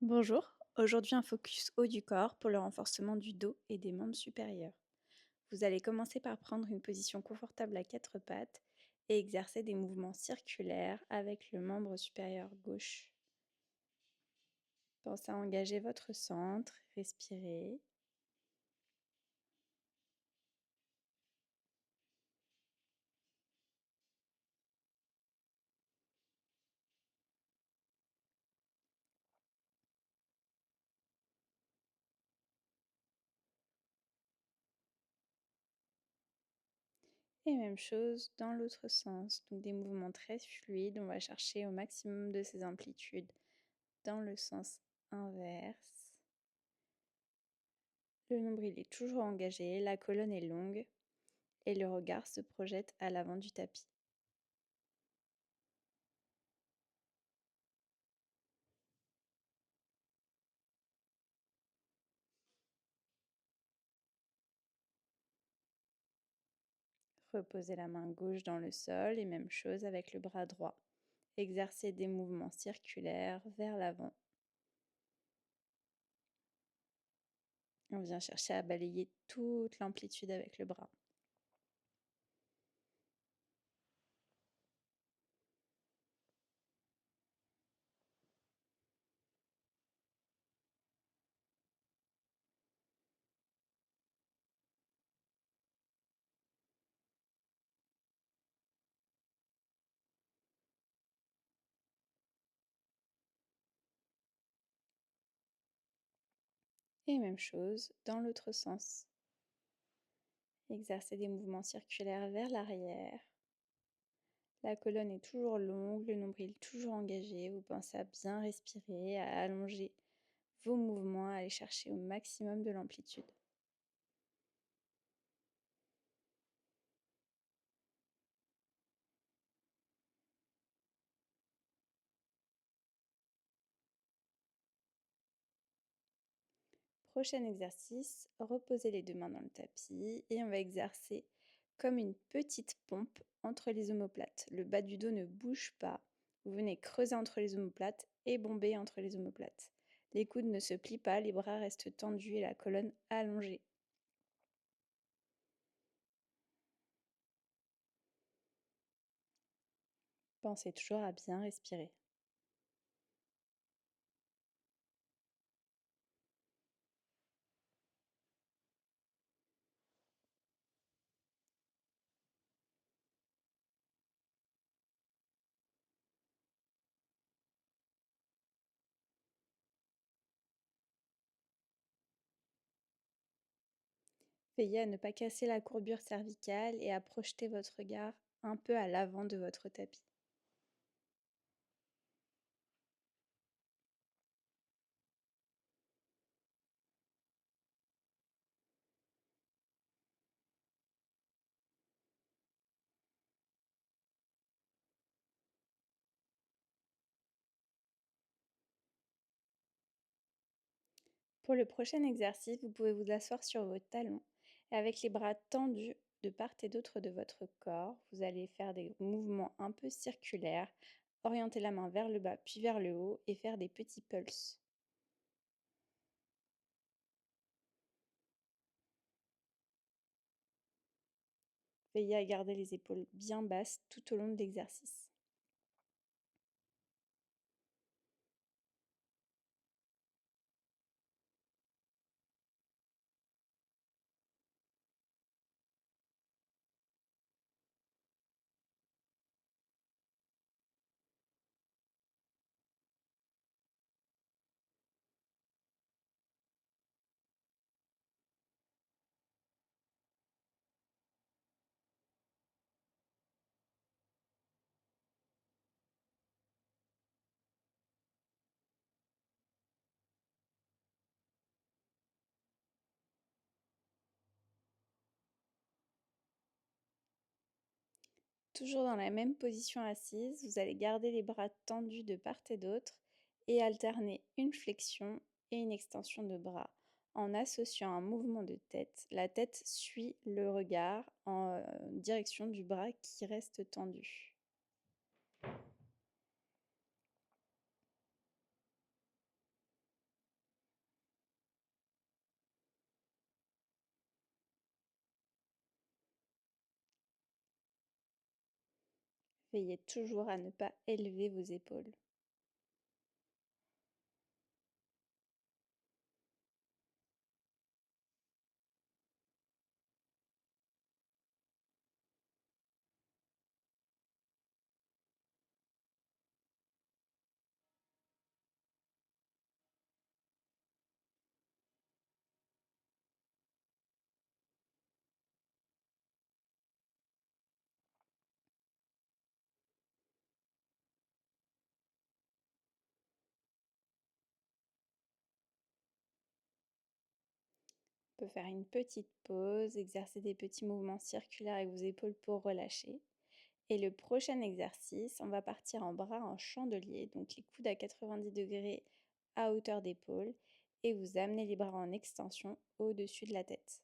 Bonjour, aujourd'hui un focus haut du corps pour le renforcement du dos et des membres supérieurs. Vous allez commencer par prendre une position confortable à quatre pattes et exercer des mouvements circulaires avec le membre supérieur gauche. Pensez à engager votre centre, respirez. Et même chose dans l'autre sens, donc des mouvements très fluides, on va chercher au maximum de ces amplitudes dans le sens inverse. Le nombril est toujours engagé, la colonne est longue et le regard se projette à l'avant du tapis. Reposez la main gauche dans le sol et même chose avec le bras droit. Exercez des mouvements circulaires vers l'avant. On vient chercher à balayer toute l'amplitude avec le bras. Et même chose dans l'autre sens. Exercez des mouvements circulaires vers l'arrière. La colonne est toujours longue, le nombril toujours engagé. Vous pensez à bien respirer, à allonger vos mouvements, à aller chercher au maximum de l'amplitude. Prochain exercice, reposez les deux mains dans le tapis et on va exercer comme une petite pompe entre les omoplates. Le bas du dos ne bouge pas. Vous venez creuser entre les omoplates et bomber entre les omoplates. Les coudes ne se plient pas, les bras restent tendus et la colonne allongée. Pensez toujours à bien respirer. Veillez à ne pas casser la courbure cervicale et à projeter votre regard un peu à l'avant de votre tapis. Pour le prochain exercice, vous pouvez vous asseoir sur vos talons et avec les bras tendus de part et d'autre de votre corps, vous allez faire des mouvements un peu circulaires, orienter la main vers le bas puis vers le haut et faire des petits pulses. Veillez à garder les épaules bien basses tout au long de l'exercice. Toujours dans la même position assise, vous allez garder les bras tendus de part et d'autre et alterner une flexion et une extension de bras en associant un mouvement de tête. La tête suit le regard en direction du bras qui reste tendu. Veillez toujours à ne pas élever vos épaules. On peut faire une petite pause, exercer des petits mouvements circulaires avec vos épaules pour relâcher. Et le prochain exercice, on va partir en bras en chandelier, donc les coudes à 90 degrés à hauteur d'épaule, et vous amenez les bras en extension au-dessus de la tête.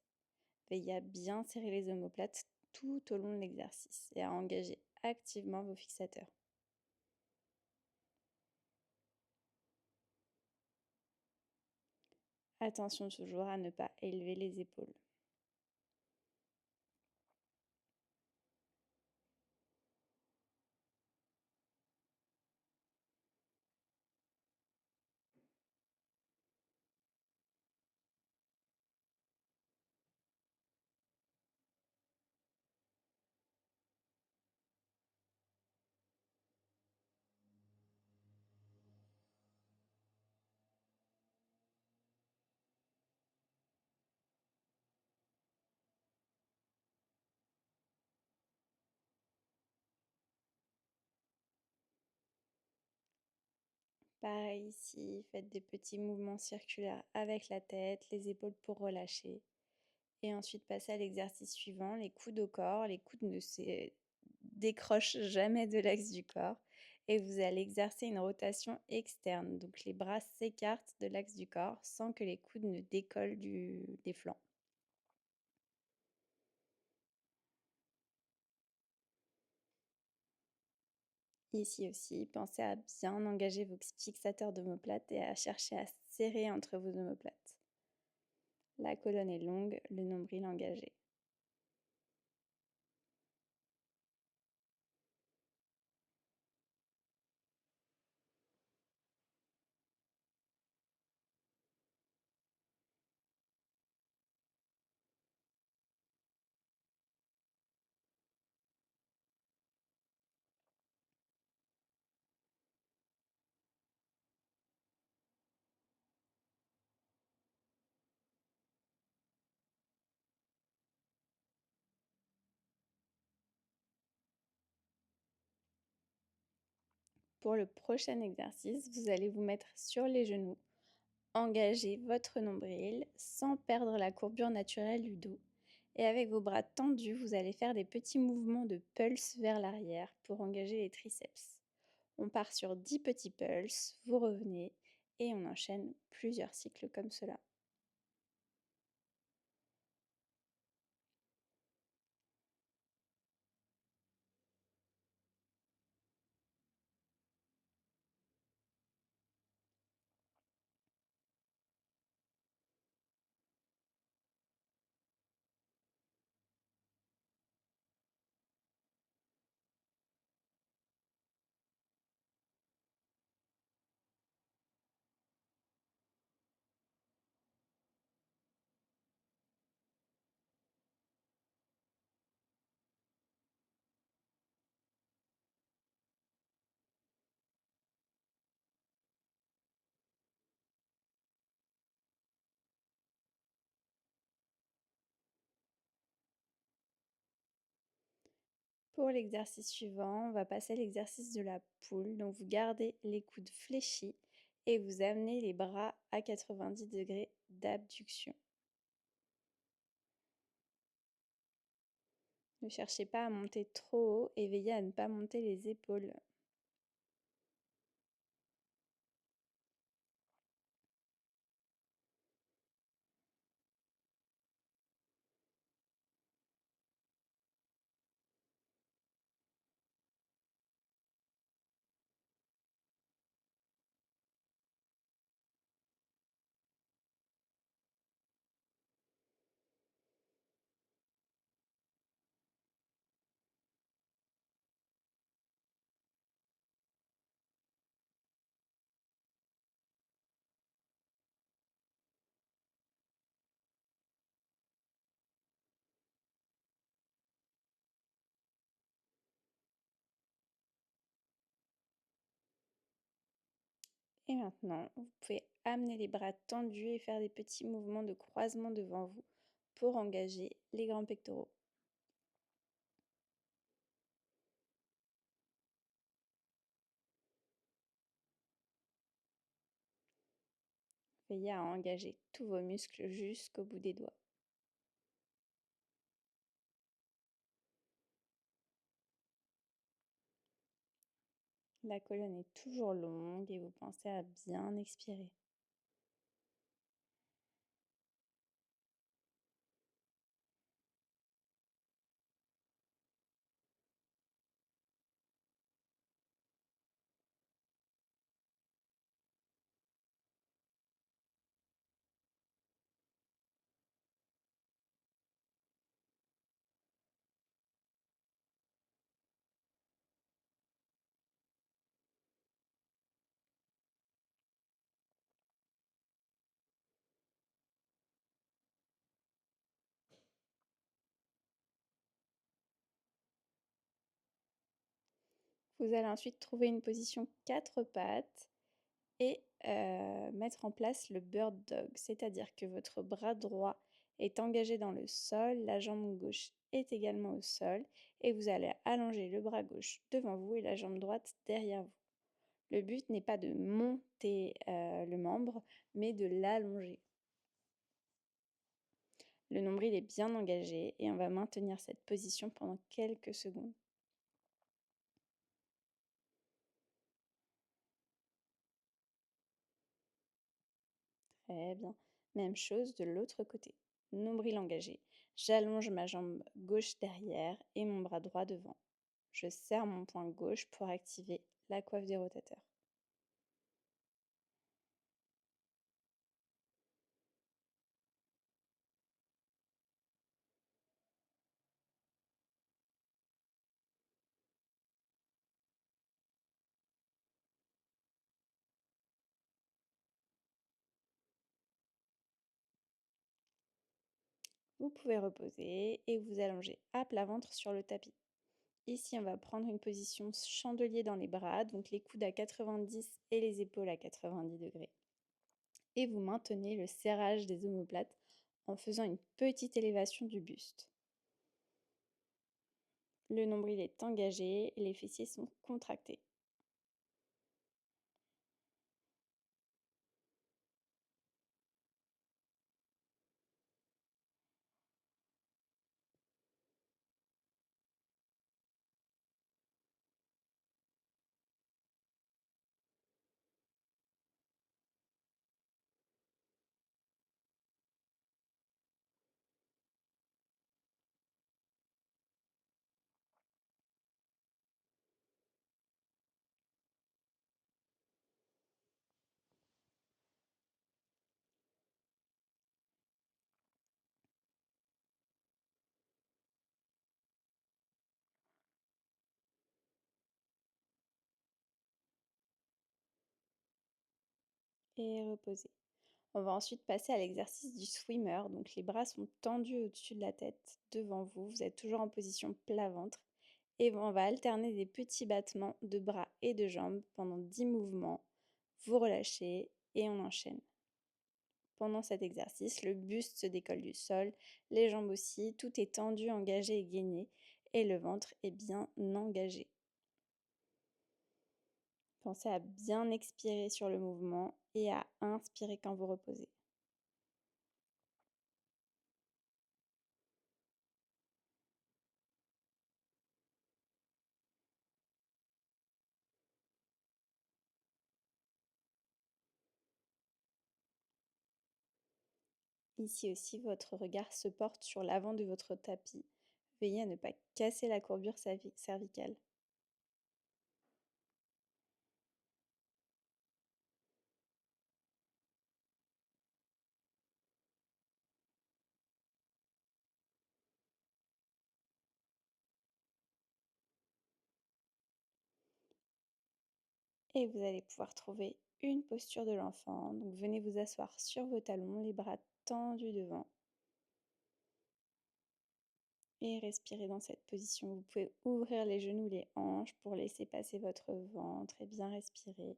Veillez à bien serrer les omoplates tout au long de l'exercice et à engager activement vos fixateurs. Attention toujours à ne pas élever les épaules. Pareil ici, faites des petits mouvements circulaires avec la tête, les épaules pour relâcher. Et ensuite, passez à l'exercice suivant, les coudes au corps. Les coudes ne se décrochent jamais de l'axe du corps. Et vous allez exercer une rotation externe. Donc les bras s'écartent de l'axe du corps sans que les coudes ne décollent des flancs. Ici aussi, pensez à bien engager vos fixateurs d'omoplates et à chercher à serrer entre vos omoplates. La colonne est longue, le nombril engagé. Pour le prochain exercice, vous allez vous mettre sur les genoux, engager votre nombril sans perdre la courbure naturelle du dos. Et avec vos bras tendus, vous allez faire des petits mouvements de pulse vers l'arrière pour engager les triceps. On part sur 10 petits pulses, vous revenez et on enchaîne plusieurs cycles comme cela. Pour l'exercice suivant, on va passer à l'exercice de la poule. Donc vous gardez les coudes fléchis et vous amenez les bras à 90 degrés d'abduction. Ne cherchez pas à monter trop haut et veillez à ne pas monter les épaules. Et maintenant, vous pouvez amener les bras tendus et faire des petits mouvements de croisement devant vous pour engager les grands pectoraux. Veillez à engager tous vos muscles jusqu'au bout des doigts. La colonne est toujours longue et vous pensez à bien expirer. Vous allez ensuite trouver une position quatre pattes et mettre en place le bird dog, c'est-à-dire que votre bras droit est engagé dans le sol, la jambe gauche est également au sol et vous allez allonger le bras gauche devant vous et la jambe droite derrière vous. Le but n'est pas de monter le membre, mais de l'allonger. Le nombril est bien engagé et on va maintenir cette position pendant quelques secondes. Très bien. Même chose de l'autre côté. Nombril engagé. J'allonge ma jambe gauche derrière et mon bras droit devant. Je serre mon poing gauche pour activer la coiffe des rotateurs. Vous pouvez reposer et vous allonger à plat ventre sur le tapis. Ici, on va prendre une position chandelier dans les bras, donc les coudes à 90 et les épaules à 90 degrés. Et vous maintenez le serrage des omoplates en faisant une petite élévation du buste. Le nombril est engagé et les fessiers sont contractés. Et reposer. On va ensuite passer à l'exercice du swimmer. Donc les bras sont tendus au-dessus de la tête, devant vous. Vous êtes toujours en position plat ventre. Et on va alterner des petits battements de bras et de jambes pendant 10 mouvements. Vous relâchez et on enchaîne. Pendant cet exercice, le buste se décolle du sol, les jambes aussi, tout est tendu, engagé et gainé, et le ventre est bien engagé. Pensez à bien expirer sur le mouvement et à inspirer quand vous reposez. Ici aussi, votre regard se porte sur l'avant de votre tapis. Veillez à ne pas casser la courbure cervicale. Et vous allez pouvoir trouver une posture de l'enfant. Donc venez vous asseoir sur vos talons, les bras tendus devant. Et respirez dans cette position. Vous pouvez ouvrir les genoux, les hanches pour laisser passer votre ventre et bien respirer.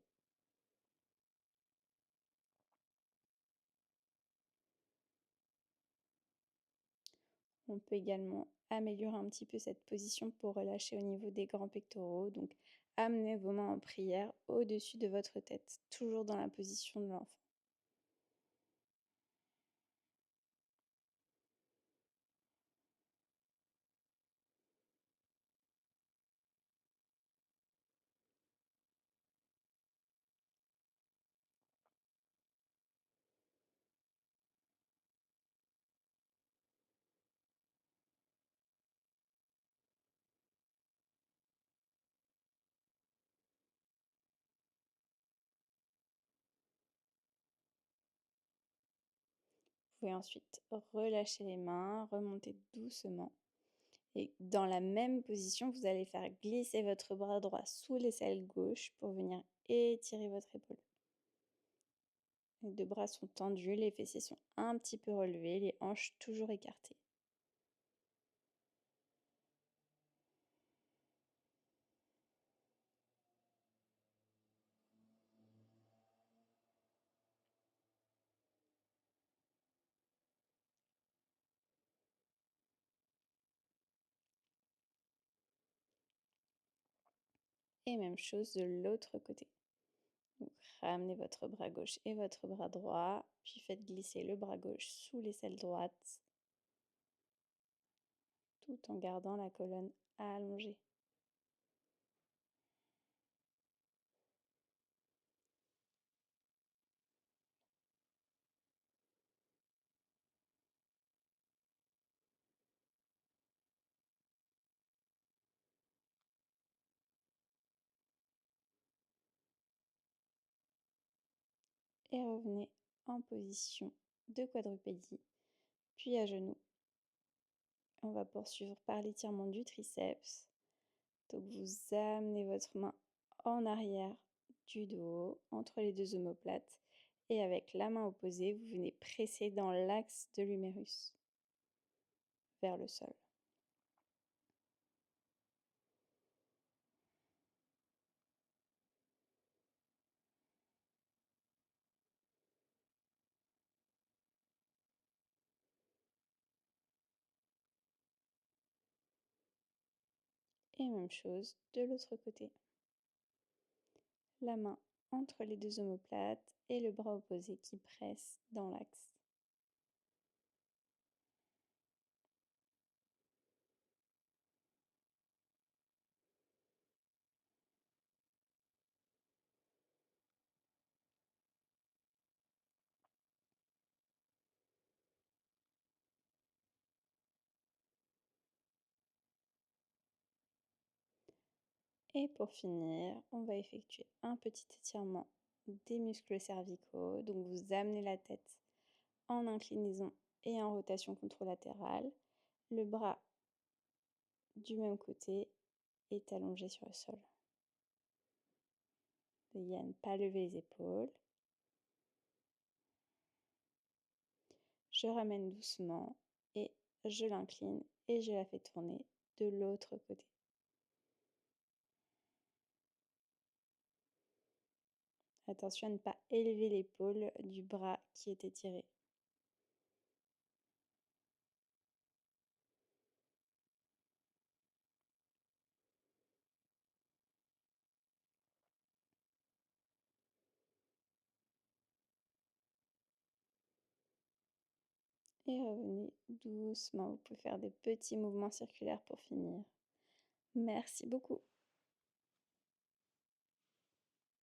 On peut également améliorer un petit peu cette position pour relâcher au niveau des grands pectoraux. Donc, amenez vos mains en prière au-dessus de votre tête, toujours dans la position de l'enfant. Vous pouvez ensuite relâcher les mains, remonter doucement. Et dans la même position, vous allez faire glisser votre bras droit sous l'aisselle gauche pour venir étirer votre épaule. Les deux bras sont tendus, les fessiers sont un petit peu relevés, les hanches toujours écartées. Et même chose de l'autre côté. Donc, ramenez votre bras gauche et votre bras droit, puis faites glisser le bras gauche sous l'aisselle droite, tout en gardant la colonne allongée. Et revenez en position de quadrupédie, puis à genoux. On va poursuivre par l'étirement du triceps. Donc vous amenez votre main en arrière du dos, entre les deux omoplates, et avec la main opposée, vous venez presser dans l'axe de l'humérus vers le sol. Et même chose de l'autre côté. La main entre les deux omoplates et le bras opposé qui presse dans l'axe. Et pour finir, on va effectuer un petit étirement des muscles cervicaux. Donc vous amenez la tête en inclinaison et en rotation contralatérale. Le bras du même côté est allongé sur le sol. Veillez à ne pas lever les épaules. Je ramène doucement et je l'incline et je la fais tourner de l'autre côté. Attention à ne pas élever l'épaule du bras qui est étiré. Et revenez doucement. Vous pouvez faire des petits mouvements circulaires pour finir. Merci beaucoup.